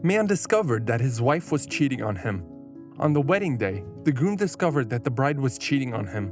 Man discovered that his wife was cheating on him. On the wedding day, the groom discovered that the bride was cheating on him.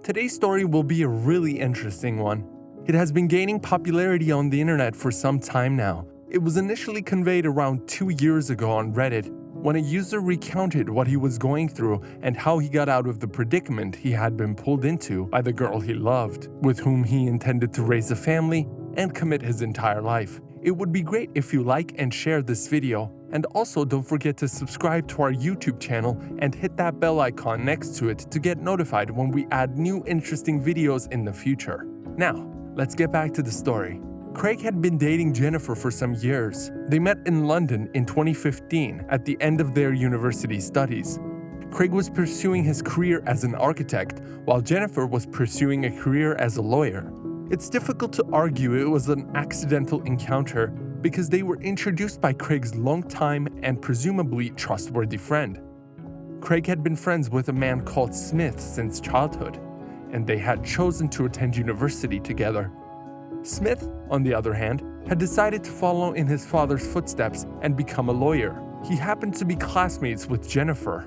Today's story will be a really interesting one. It has been gaining popularity on the internet for some time now. It was initially conveyed around 2 years ago on Reddit when a user recounted what he was going through and how he got out of the predicament he had been pulled into by the girl he loved, with whom he intended to raise a family and commit his entire life. It would be great if you like and share this video, and also don't forget to subscribe to our YouTube channel and hit that bell icon next to it to get notified when we add new interesting videos in the future. Now, let's get back to the story. Craig had been dating Jennifer for some years. They met in London in 2015 at the end of their university studies. Craig was pursuing his career as an architect, while Jennifer was pursuing a career as a lawyer. It's difficult to argue it was an accidental encounter because they were introduced by Craig's longtime and presumably trustworthy friend. Craig had been friends with a man called Smith since childhood, and they had chosen to attend university together. Smith, on the other hand, had decided to follow in his father's footsteps and become a lawyer. He happened to be classmates with Jennifer.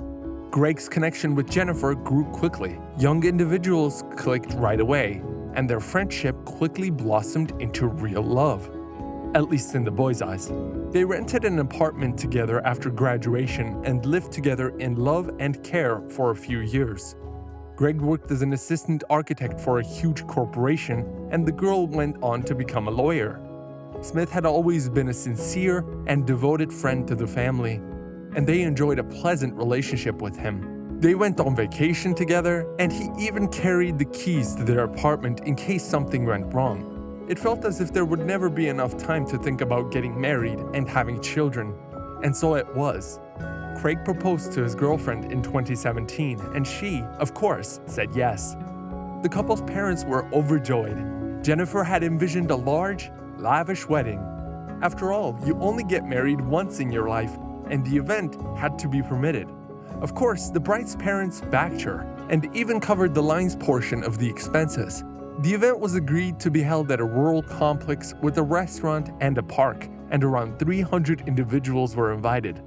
Craig's connection with Jennifer grew quickly. Young individuals clicked right away, and their friendship quickly blossomed into real love, at least in the boys' eyes. They rented an apartment together after graduation and lived together in love and care for a few years. Craig worked as an assistant architect for a huge corporation, and the girl went on to become a lawyer. Smith had always been a sincere and devoted friend to the family, and they enjoyed a pleasant relationship with him. They went on vacation together, and he even carried the keys to their apartment in case something went wrong. It felt as if there would never be enough time to think about getting married and having children, and so it was. Craig proposed to his girlfriend in 2017, and she, of course, said yes. The couple's parents were overjoyed. Jennifer had envisioned a large, lavish wedding. After all, you only get married once in your life, and the event had to be permitted. Of course, the bride's parents backed her and even covered the line's portion of the expenses. The event was agreed to be held at a rural complex with a restaurant and a park, and around 300 individuals were invited.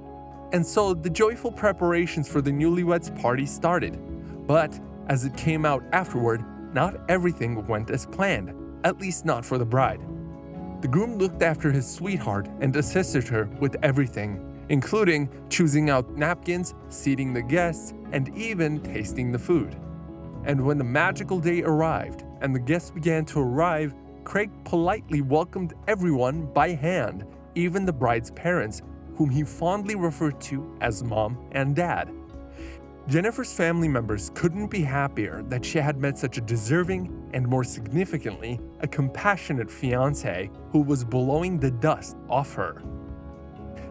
And so the joyful preparations for the newlyweds party started. But as it came out afterward, not everything went as planned, at least not for the bride. The groom looked after his sweetheart and assisted her with everything, including choosing out napkins, seating the guests, and even tasting the food. And when the magical day arrived and the guests began to arrive, Craig politely welcomed everyone by hand, even the bride's parents, whom he fondly referred to as Mom and Dad. Jennifer's family members couldn't be happier that she had met such a deserving and, more significantly, a compassionate fiancé who was blowing the dust off her.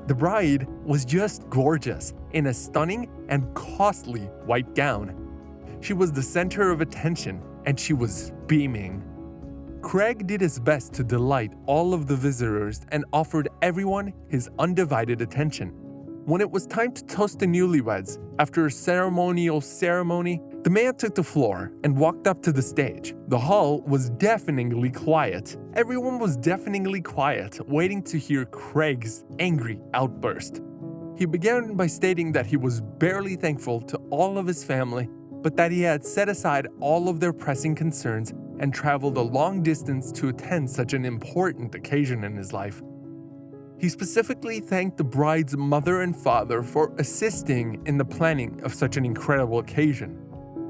The bride was just gorgeous in a stunning and costly white gown. She was the center of attention, and she was beaming. Craig did his best to delight all of the visitors and offered everyone his undivided attention. When it was time to toast the newlyweds, after a ceremonial ceremony, the man took the floor and walked up to the stage. The hall was deafeningly quiet. Everyone was deafeningly quiet, waiting to hear Craig's angry outburst. He began by stating that he was barely thankful to all of his family, but that he had set aside all of their pressing concerns and traveled a long distance to attend such an important occasion in his life. He specifically thanked the bride's mother and father for assisting in the planning of such an incredible occasion.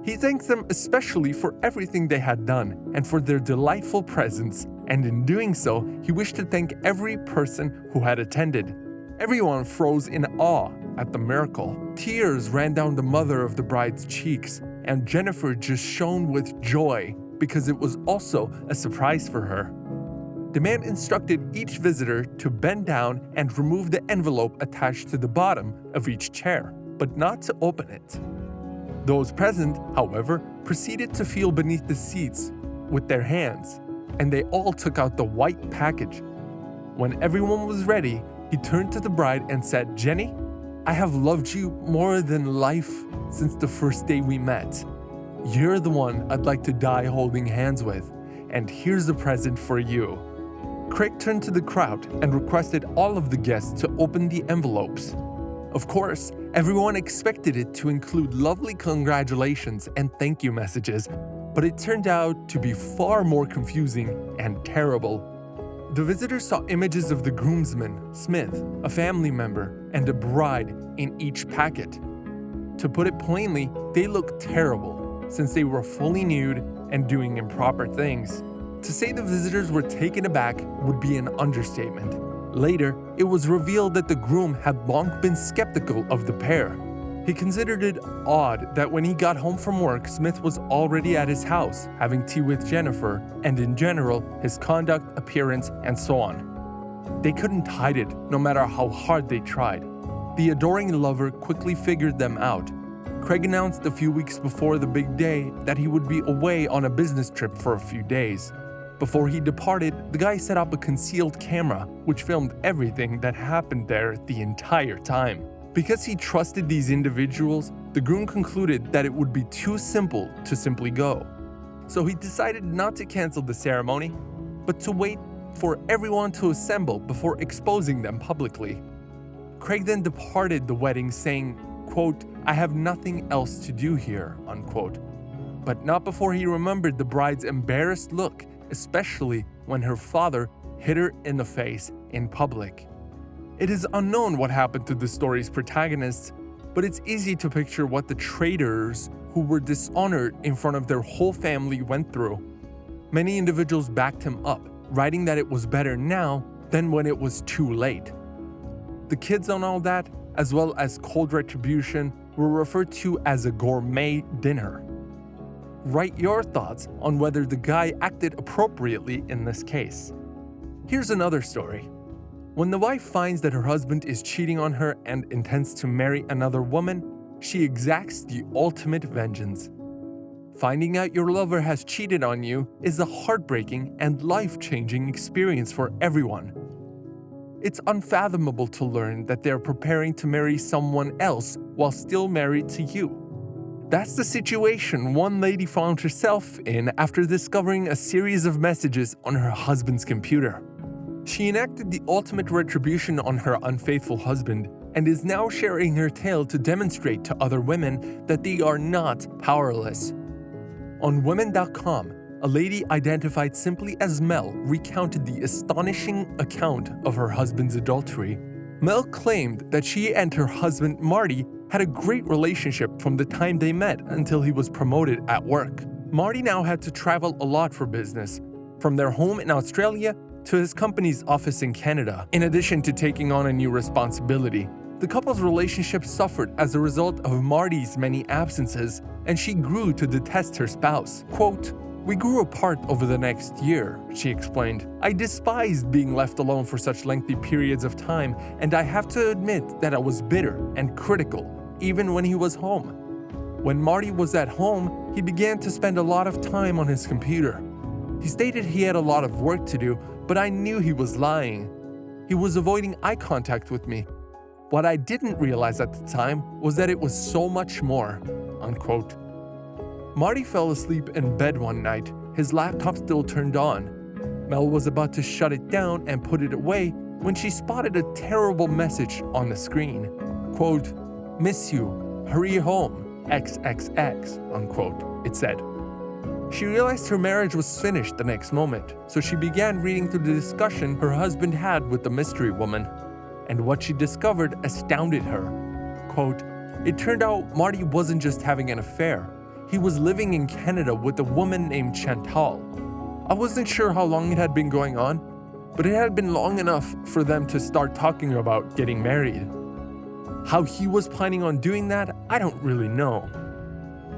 He thanked them especially for everything they had done and for their delightful presence, and in doing so, he wished to thank every person who had attended. Everyone froze in awe at the miracle. Tears ran down the mother of the bride's cheeks, and Jennifer just shone with joy because it was also a surprise for her. The man instructed each visitor to bend down and remove the envelope attached to the bottom of each chair, but not to open it. Those present, however, proceeded to feel beneath the seats with their hands, and they all took out the white package. When everyone was ready, he turned to the bride and said, "Jenny, I have loved you more than life since the first day we met. You're the one I'd like to die holding hands with, and here's a present for you." Craig turned to the crowd and requested all of the guests to open the envelopes. Of course, everyone expected it to include lovely congratulations and thank you messages, but it turned out to be far more confusing and terrible. The visitors saw images of the groomsman, Smith, a family member, and a bride in each packet. To put it plainly, they looked terrible, since they were fully nude and doing improper things. To say the visitors were taken aback would be an understatement. Later, it was revealed that the groom had long been skeptical of the pair. He considered it odd that when he got home from work, Smith was already at his house, having tea with Jennifer, and in general, his conduct, appearance, and so on. They couldn't hide it, no matter how hard they tried. The adoring lover quickly figured them out. Craig announced a few weeks before the big day that he would be away on a business trip for a few days. Before he departed, the guy set up a concealed camera, which filmed everything that happened there the entire time. Because he trusted these individuals, the groom concluded that it would be too simple to simply go. So he decided not to cancel the ceremony, but to wait for everyone to assemble before exposing them publicly. Craig then departed the wedding saying, quote, "I have nothing else to do here," unquote. But not before he remembered the bride's embarrassed look, especially when her father hit her in the face in public. It is unknown what happened to the story's protagonists, but it's easy to picture what the traitors who were dishonored in front of their whole family went through. Many individuals backed him up, writing that it was better now than when it was too late. The kids on all that, as well as cold retribution, were referred to as a gourmet dinner. Write your thoughts on whether the guy acted appropriately in this case. Here's another story. When the wife finds that her husband is cheating on her and intends to marry another woman, she exacts the ultimate vengeance. Finding out your lover has cheated on you is a heartbreaking and life-changing experience for everyone. It's unfathomable to learn that they're preparing to marry someone else while still married to you. That's the situation one lady found herself in after discovering a series of messages on her husband's computer. She enacted the ultimate retribution on her unfaithful husband and is now sharing her tale to demonstrate to other women that they are not powerless. On women.com, a lady identified simply as Mel recounted the astonishing account of her husband's adultery. Mel claimed that she and her husband Marty had a great relationship from the time they met until he was promoted at work. Marty now had to travel a lot for business, from their home in Australia to his company's office in Canada, in addition to taking on a new responsibility. The couple's relationship suffered as a result of Marty's many absences, and she grew to detest her spouse. Quote, "We grew apart over the next year," she explained. "I despised being left alone for such lengthy periods of time, and I have to admit that I was bitter and critical, even when he was home. When Marty was at home, he began to spend a lot of time on his computer. He stated he had a lot of work to do, but I knew he was lying. He was avoiding eye contact with me. What I didn't realize at the time was that it was so much more," unquote. Marty fell asleep in bed one night, his laptop still turned on. Mel was about to shut it down and put it away when she spotted a terrible message on the screen. Quote, "Miss you, hurry home, XXX," unquote, it said. She realized her marriage was finished the next moment, so she began reading through the discussion her husband had with the mystery woman. And what she discovered astounded her. Quote, "It turned out Marty wasn't just having an affair. He was living in Canada with a woman named Chantal. I wasn't sure how long it had been going on, but it had been long enough for them to start talking about getting married. How he was planning on doing that, I don't really know.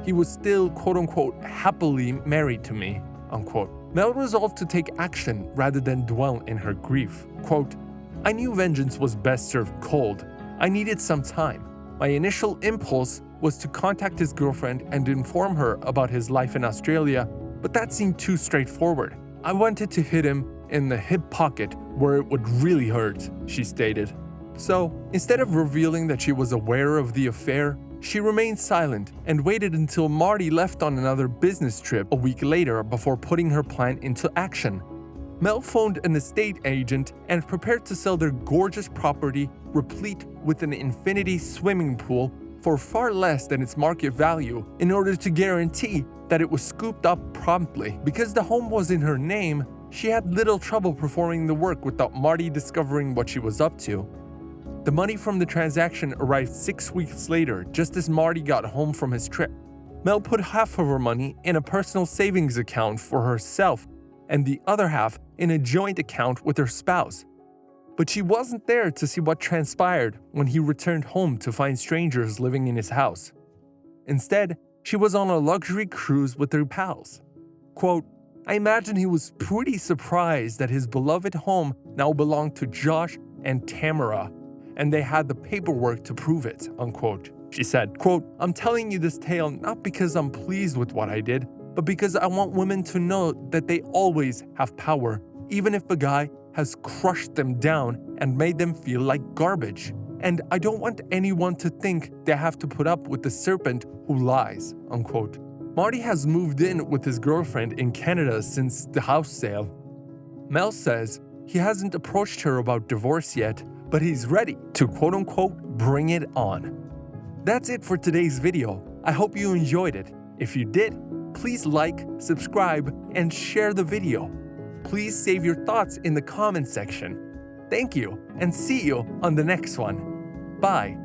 He was still, quote-unquote, happily married to me," unquote. Mel resolved to take action rather than dwell in her grief. Quote, "I knew vengeance was best served cold. I needed some time. My initial impulse was to contact his girlfriend and inform her about his life in Australia, but that seemed too straightforward. I wanted to hit him in the hip pocket where it would really hurt," she stated. So, instead of revealing that she was aware of the affair, she remained silent and waited until Marty left on another business trip a week later before putting her plan into action. Mel phoned an estate agent and prepared to sell their gorgeous property, replete with an infinity swimming pool, for far less than its market value in order to guarantee that it was scooped up promptly. Because the home was in her name, she had little trouble performing the work without Marty discovering what she was up to. The money from the transaction arrived 6 weeks later, just as Marty got home from his trip. Mel put half of her money in a personal savings account for herself and the other half in a joint account with her spouse. But she wasn't there to see what transpired when he returned home to find strangers living in his house. Instead, she was on a luxury cruise with her pals. Quote, "I imagine he was pretty surprised that his beloved home now belonged to Josh and Tamara, and they had the paperwork to prove it," unquote. She said, quote, "I'm telling you this tale not because I'm pleased with what I did, but because I want women to know that they always have power, even if a guy has crushed them down and made them feel like garbage. And I don't want anyone to think they have to put up with the serpent who lies," unquote. Marty has moved in with his girlfriend in Canada since the house sale. Mel says he hasn't approached her about divorce yet, but he's ready to quote-unquote bring it on. That's it for today's video. I hope you enjoyed it. If you did, please like, subscribe, and share the video. Please save your thoughts in the comment section. Thank you, and see you on the next one. Bye.